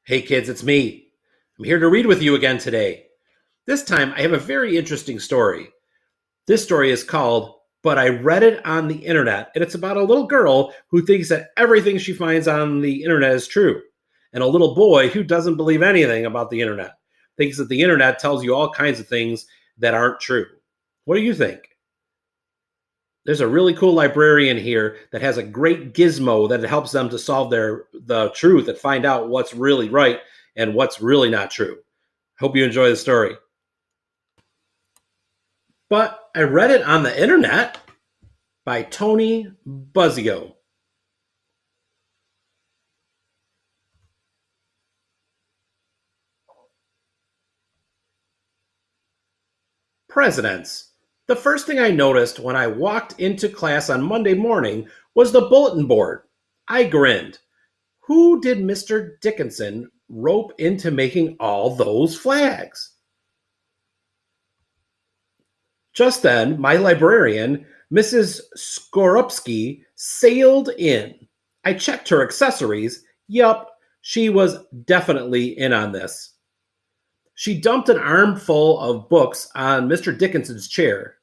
Hey kids, it's me. I'm here to read with you again today. This time I have a very interesting story. This story is called But I Read It on the Internet, and it's about a little girl who thinks that everything she finds on the internet is true, and a little boy who doesn't believe anything about the internet, thinks that the internet tells you all kinds of things that aren't true. What do you think? There's a really cool librarian here that has a great gizmo that helps them to solve the truth and find out what's really right and what's really not true. Hope you enjoy the story. But I read it on the internet by Tony Buzzio. Presidents. The first thing I noticed when I walked into class on Monday morning was the bulletin board. I grinned. Who did Mr. Dickinson rope into making all those flags? Just then, my librarian, Mrs. Skorupski, sailed in. I checked her accessories. Yup, she was definitely in on this. She dumped an armful of books on Mr. Dickinson's chair.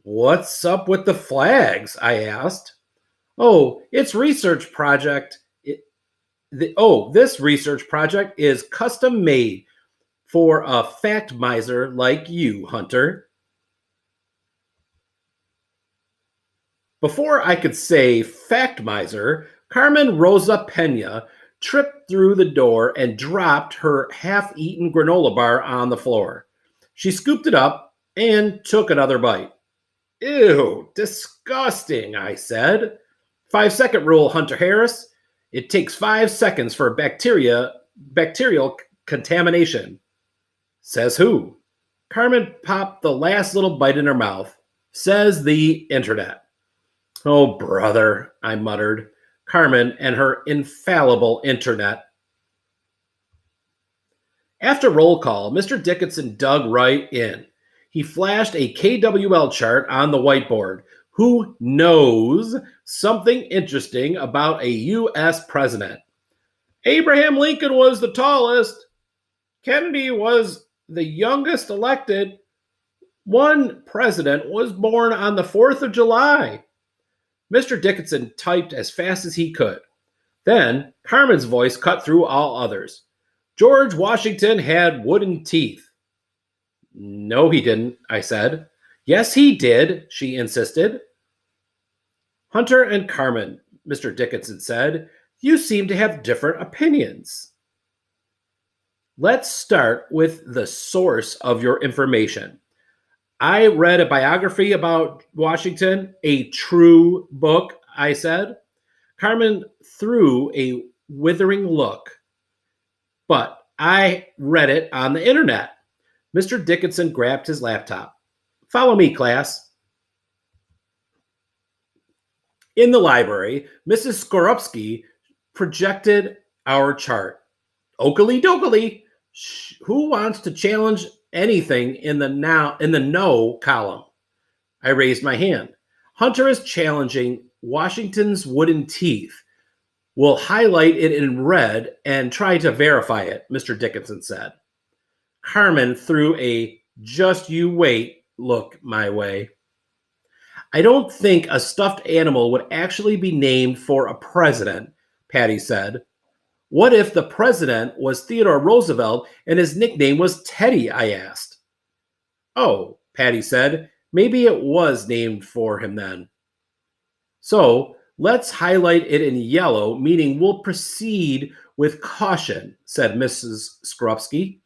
What's up with the flags? I asked. This research project is custom made for a fact miser like you, Hunter. Before I could say fact miser, Carmen Rosa Pena tripped through the door and dropped her half-eaten granola bar on the floor. She scooped it up and took another bite. Ew, disgusting, I said. 5-second rule, Hunter Harris. It takes 5 seconds for bacterial contamination. Says who? Carmen popped the last little bite in her mouth. Says the internet. Oh, brother, I muttered. Carmen and her infallible internet. After roll call, Mr. Dickinson dug right in. He flashed a KWL chart on the whiteboard. Who knows something interesting about a U.S. president? Abraham Lincoln was the tallest. Kennedy was the youngest elected. One president was born on the 4th of July. Mr. Dickinson typed as fast as he could. Then Carmen's voice cut through all others. George Washington had wooden teeth. No, he didn't, I said. Yes, he did, she insisted. Hunter and Carmen, Mr. Dickinson said, you seem to have different opinions. Let's start with the source of your information. I read a biography about Washington, a true book, I said. Carmen threw a withering look. But I read it on the internet. Mr. Dickinson grabbed his laptop. Follow me, class. In the library, Mrs. Skorupski projected our chart. Oakley dokley. Who wants to challenge anything in the no column? I raised my hand. Hunter is challenging Washington's wooden teeth. We'll highlight it in red and try to verify it, Mr. Dickinson said. Carmen threw a just you wait look my way. I don't think a stuffed animal would actually be named for a president, Patty said. What if the president was Theodore Roosevelt and his nickname was Teddy, I asked. Oh, Patty said, maybe it was named for him then. So let's highlight it in yellow, meaning we'll proceed with caution, said Mrs. Skorupski.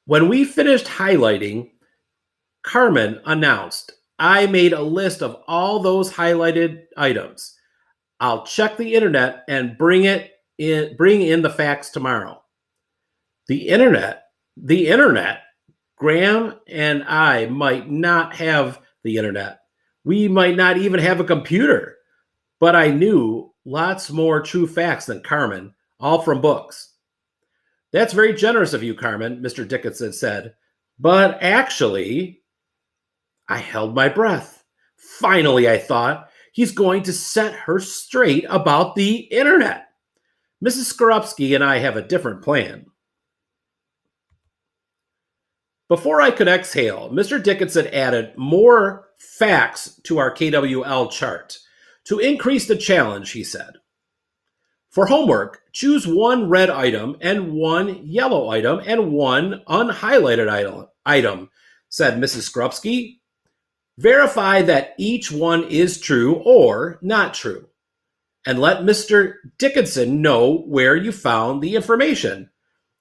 When we finished highlighting, Carmen announced, I made a list of all those highlighted items. I'll check the internet and bring in the facts tomorrow. The internet. Graham and I might not have the internet. We might not even have a computer. But I knew lots more true facts than Carmen, all from books. That's very generous of you, Carmen, Mr. Dickinson said. But actually, I held my breath. Finally, I thought, he's going to set her straight about the internet. Mrs. Skorupski and I have a different plan. Before I could exhale, Mr. Dickinson added more facts to our KWL chart. To increase the challenge, he said. For homework, choose one red item and one yellow item and one unhighlighted item, said Mrs. Skorupski. Verify that each one is true or not true, and let Mr. Dickinson know where you found the information.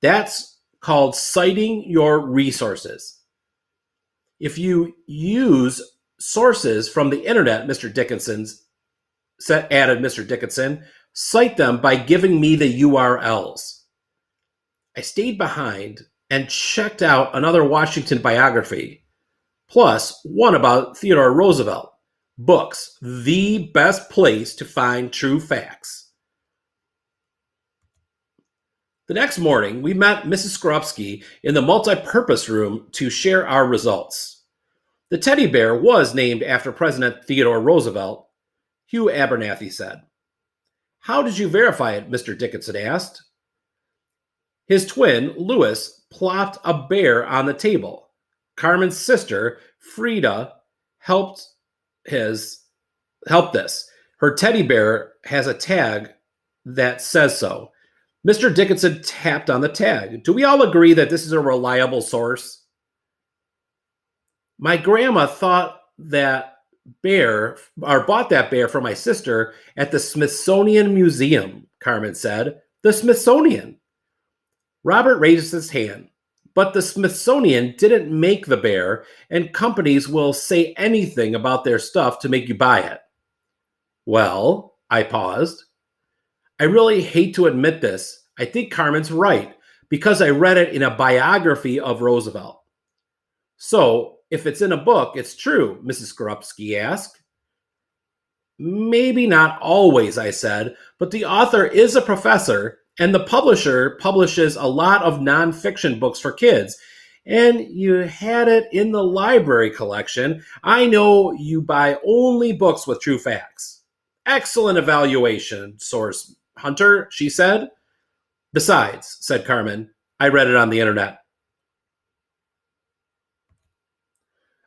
That's called citing your resources. If you use sources from the internet, added Mr. Dickinson, cite them by giving me the URLs. I stayed behind and checked out another Washington biography, plus one about Theodore Roosevelt. Books, the best place to find true facts. The next morning, we met Mrs. Skorupski in the multi-purpose room to share our results. The teddy bear was named after President Theodore Roosevelt, Hugh Abernathy said. How did you verify it? Mr. Dickinson asked. His twin, Louis, plopped a bear on the table. Carmen's sister, Frida, helped this. Her teddy bear has a tag that says so. Mr. Dickinson tapped on the tag. Do we all agree that this is a reliable source? My grandma bought that bear for my sister at the Smithsonian Museum, Carmen said. The Smithsonian. Robert raised his hand. But the Smithsonian didn't make the bear, and companies will say anything about their stuff to make you buy it. Well, I paused. I really hate to admit this. I think Carmen's right, because I read it in a biography of Roosevelt. So, if it's in a book, it's true, Mrs. Skorupski asked. Maybe not always, I said, but the author is a professor, and the publisher publishes a lot of nonfiction books for kids. And you had it in the library collection. I know you buy only books with true facts. Excellent evaluation, source hunter, she said. Besides, said Carmen, I read it on the internet.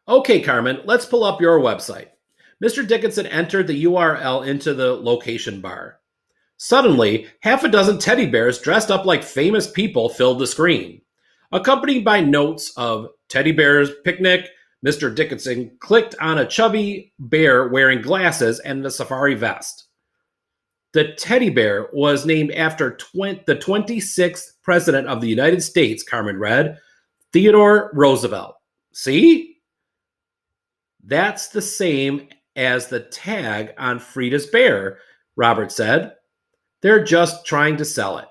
Okay, Carmen, let's pull up your website. Mr. Dickinson entered the URL into the location bar. Suddenly, half a dozen teddy bears dressed up like famous people filled the screen. Accompanied by notes of teddy bears picnic, Mr. Dickinson clicked on a chubby bear wearing glasses and a safari vest. The teddy bear was named after the 26th President of the United States, Carmen read, Theodore Roosevelt. See? That's the same as the tag on Frida's bear, Robert said. They're just trying to sell it.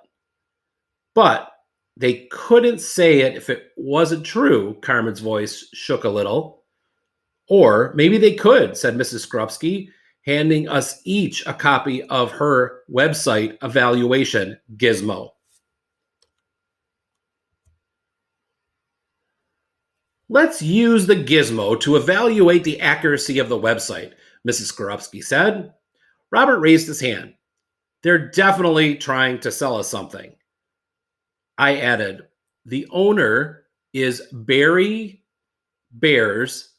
But they couldn't say it if it wasn't true, Carmen's voice shook a little. Or maybe they could, said Mrs. Skorupski, handing us each a copy of her website evaluation gizmo. Let's use the gizmo to evaluate the accuracy of the website, Mrs. Skorupski said. Robert raised his hand. They're definitely trying to sell us something. I added, the owner is Barry Bears.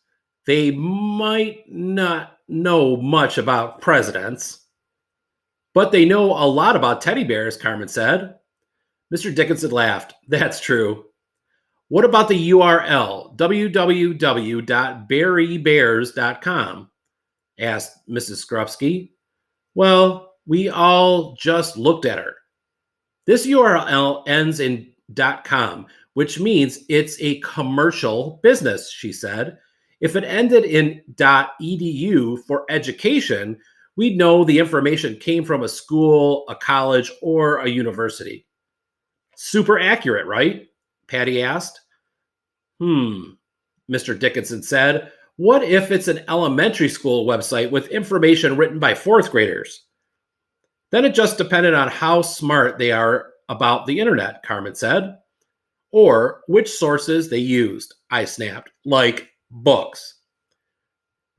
They might not know much about presidents, but they know a lot about teddy bears, Carmen said. Mr. Dickinson laughed. That's true. What about the URL, www.barrybears.com? asked Mrs. Skorupski. Well, we all just looked at her. This URL ends in .com, which means it's a commercial business, she said. If it ended in .edu for education, we'd know the information came from a school, a college, or a university. Super accurate, right? Patty asked. Mr. Dickinson said. What if it's an elementary school website with information written by fourth graders? Then it just depended on how smart they are about the internet, Carmen said. Or which sources they used, I snapped, like books.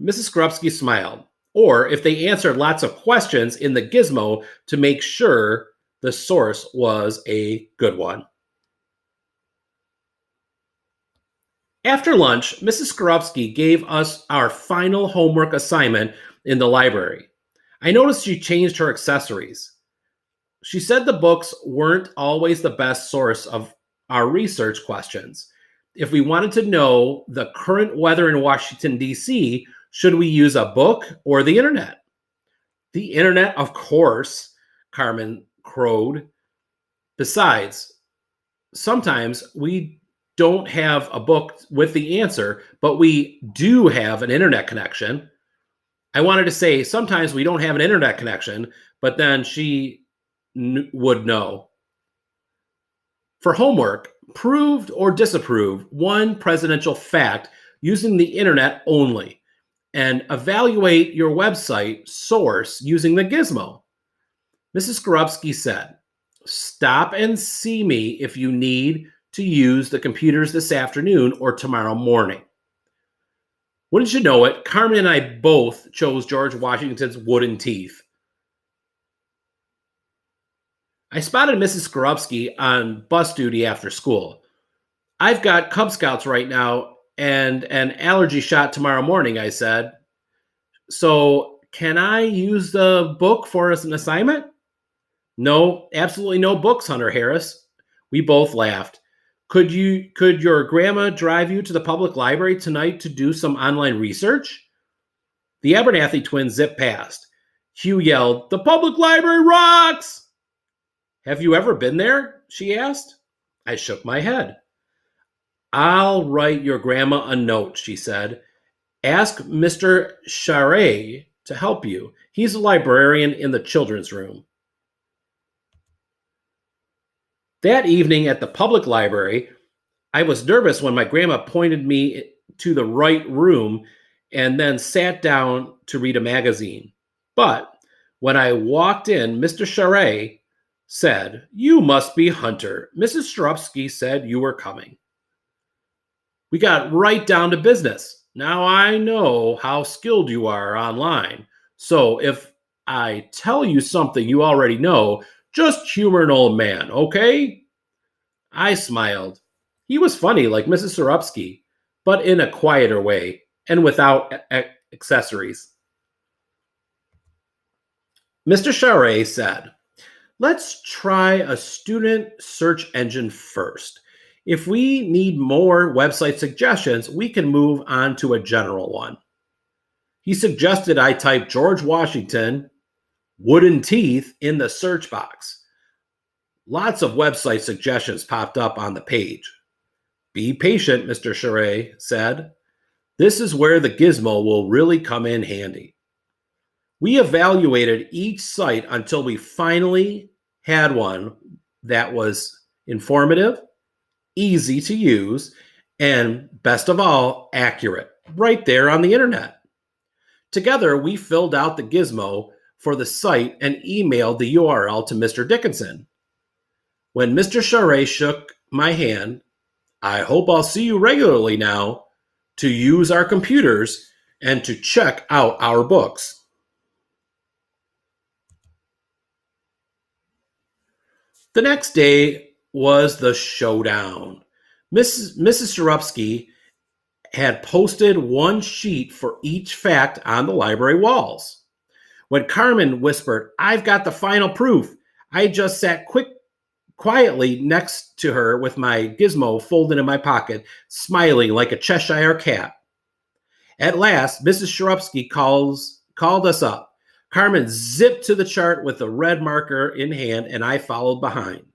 Mrs. Skorupski smiled. Or if they answered lots of questions in the gizmo to make sure The source was a good one. After lunch, Mrs. Skorupski gave us our final homework assignment in the library. I noticed she changed her accessories. She said the books weren't always the best source of our research questions. If we wanted to know the current weather in Washington, D.C., should we use a book or the internet? The internet, of course, Carmen crowed. Besides, sometimes we don't have a book with the answer, but we do have an internet connection. I wanted to say sometimes we don't have an internet connection, but then she would know. For homework, proved or disapprove one presidential fact using the internet only, and evaluate your website source using the gizmo. Mrs. Skorupski said, stop and see me if you need to use the computers this afternoon or tomorrow morning. Wouldn't you know it, Carmen and I both chose George Washington's wooden teeth. I spotted Mrs. Skorupski on bus duty after school. I've got Cub Scouts right now and an allergy shot tomorrow morning, I said. So can I use the book for an assignment? No, absolutely no books, Hunter Harris. We both laughed. Could your grandma drive you to the public library tonight to do some online research? The Abernathy twins zipped past. Hugh yelled, "The public library rocks!" Have you ever been there? She asked. I shook my head. I'll write your grandma a note, she said. Ask Mr. Charest to help you. He's a librarian in the children's room. That evening at the public library, I was nervous when my grandma pointed me to the right room and then sat down to read a magazine. But when I walked in, Mr. Charest said, "You must be Hunter. Mrs. Skorupski said you were coming." We got right down to business. Now I know how skilled you are online. So if I tell you something you already know, just humor an old man, okay? I smiled. He was funny like Mrs. Skorupski, but in a quieter way and without accessories. Mr. Charest said, let's try a student search engine first. If we need more website suggestions, we can move on to a general one. He suggested I type George Washington, wooden teeth in the search box. Lots of website suggestions popped up on the page. Be patient, Mr. Charest said. This is where the gizmo will really come in handy. We evaluated each site until we finally had one that was informative, easy to use, and best of all, accurate, right there on the internet. Together, we filled out the gizmo for the site and emailed the URL to Mr. Dickinson. When Mr. Charest shook my hand, I hope I'll see you regularly now to use our computers and to check out our books. The next day was the showdown. Mrs. Skorupski had posted one sheet for each fact on the library walls. When Carmen whispered, "I've got the final proof," I just sat quietly next to her with my gizmo folded in my pocket, smiling like a Cheshire cat. At last, Mrs. Skorupski called us up. Carmen zipped to the chart with a red marker in hand, and I followed behind.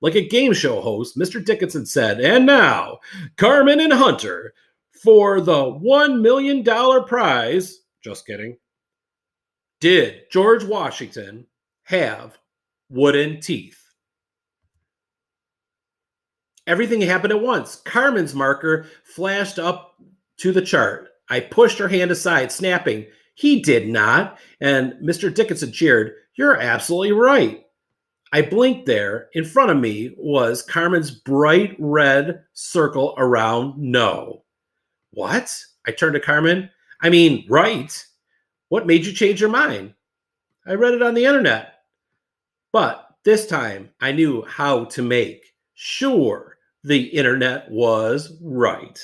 Like a game show host, Mr. Dickinson said, "And now, Carmen and Hunter, for the $1 million prize," just kidding, did George Washington have wooden teeth? Everything happened at once. Carmen's marker flashed up to the chart. I pushed her hand aside, snapping, "He did not." And Mr. Dickinson cheered, "You're absolutely right." I blinked there. In front of me was Carmen's bright red circle around no. What? I turned to Carmen. I mean, right. What made you change your mind? I read it on the internet. But This time I knew how to make sure the internet was right.